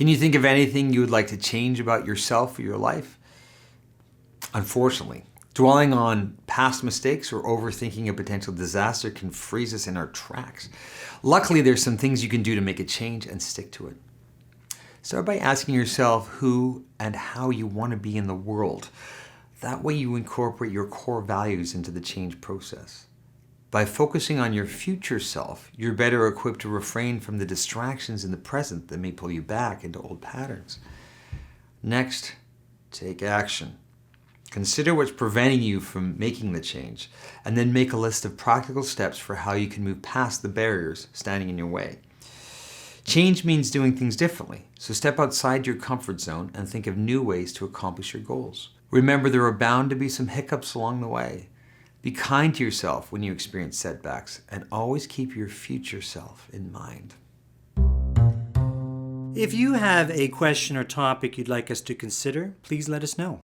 Can you think of anything you would like to change about yourself or your life? Unfortunately, dwelling on past mistakes or overthinking a potential disaster can freeze us in our tracks. Luckily, there's some things you can do to make a change and stick to it. Start by asking yourself who and how you want to be in the world. That way you incorporate your core values into the change process. By focusing on your future self, you're better equipped to refrain from the distractions in the present that may pull you back into old patterns. Next, take action. Consider what's preventing you from making the change, and then make a list of practical steps for how you can move past the barriers standing in your way. Change means doing things differently, so step outside your comfort zone and think of new ways to accomplish your goals. Remember, there are bound to be some hiccups along the way. Be kind to yourself when you experience setbacks, and always keep your future self in mind. If you have a question or topic you'd like us to consider, please let us know.